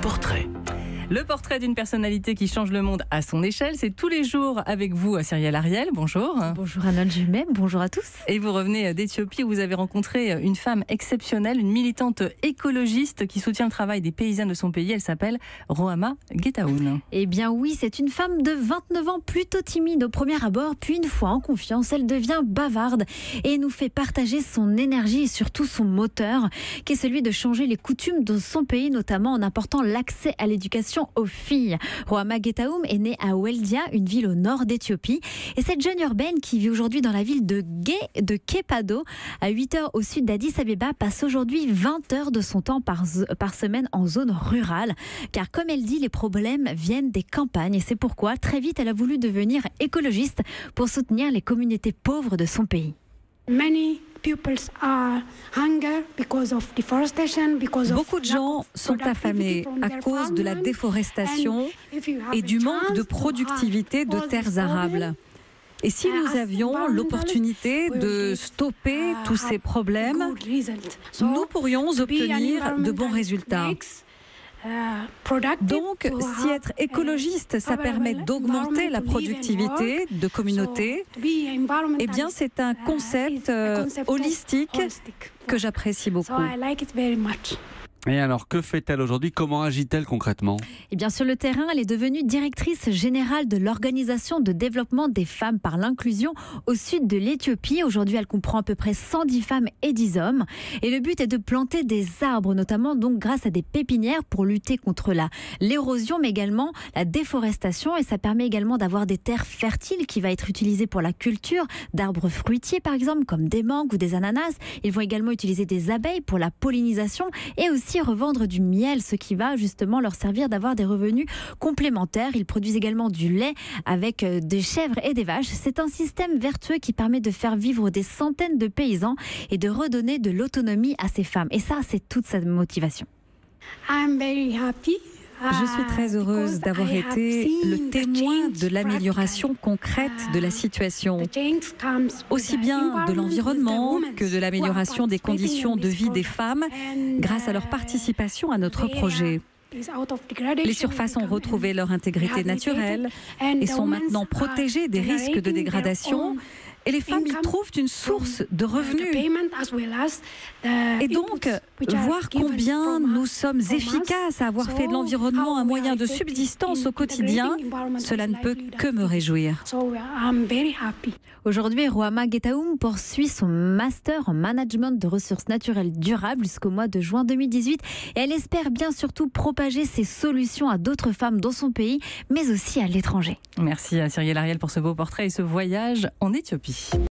portrait. Le portrait d'une personnalité qui change le monde à son échelle, c'est tous les jours avec vous, Cyrielle Ariel. Bonjour. Bonjour Anna Jumet, bonjour à tous. Et vous revenez d'Éthiopie où vous avez rencontré une femme exceptionnelle, une militante écologiste qui soutient le travail des paysans de son pays. Elle s'appelle Rohama Getaoun. Eh bien oui, c'est une femme de 29 ans, plutôt timide au premier abord, puis une fois en confiance, elle devient bavarde et nous fait partager son énergie et surtout son moteur, qui est celui de changer les coutumes de son pays, notamment en apportant l'accès à l'éducation aux filles. Rohama Getaoun est née à Weldia, une ville au nord d'Éthiopie. Et cette jeune urbaine qui vit aujourd'hui dans la ville de Kepado, à 8 heures au sud d'Addis Abeba, passe aujourd'hui 20 heures de son temps par semaine en zone rurale. Car comme elle dit, les problèmes viennent des campagnes. Et c'est pourquoi, très vite, elle a voulu devenir écologiste pour soutenir les communautés pauvres de son pays. Beaucoup de gens sont affamés à cause de la déforestation et du manque de productivité de terres arables. Et si nous avions l'opportunité de stopper tous ces problèmes, nous pourrions obtenir de bons résultats. Donc, si être écologiste, ça permet d'augmenter la productivité de communautés, eh bien, c'est un concept holistique que j'apprécie beaucoup. Et alors, que fait-elle aujourd'hui? Comment agit-elle concrètement? Eh bien, sur le terrain, elle est devenue directrice générale de l'Organisation de développement des femmes par l'inclusion au sud de l'Éthiopie. Aujourd'hui, elle comprend à peu près 110 femmes et 10 hommes. Et le but est de planter des arbres, notamment donc grâce à des pépinières pour lutter contre l'érosion, mais également la déforestation. Et ça permet également d'avoir des terres fertiles qui va être utilisées pour la culture d'arbres fruitiers, par exemple, comme des mangues ou des ananas. Ils vont également utiliser des abeilles pour la pollinisation et aussi revendre du miel, ce qui va justement leur servir d'avoir des revenus complémentaires. Ils produisent également du lait avec des chèvres et des vaches. C'est un système vertueux qui permet de faire vivre des centaines de paysans et de redonner de l'autonomie à ces femmes. Et ça, c'est toute sa motivation. Je suis très heureuse d'avoir été le témoin de l'amélioration concrète de la situation, aussi bien de l'environnement que de l'amélioration des conditions de vie des femmes grâce à leur participation à notre projet. Les surfaces ont retrouvé leur intégrité naturelle et sont maintenant protégées des risques de dégradation. Et les femmes y trouvent une source de revenus. Et donc, voir combien nous sommes efficaces à avoir fait de l'environnement un moyen de subsistance au quotidien, cela ne peut que me réjouir. Aujourd'hui, Rohama Getaoun poursuit son master en management de ressources naturelles durables jusqu'au mois de juin 2018. Et elle espère bien surtout propager ces solutions à d'autres femmes dans son pays, mais aussi à l'étranger. Merci à Cyrielle Ariel pour ce beau portrait et ce voyage en Éthiopie.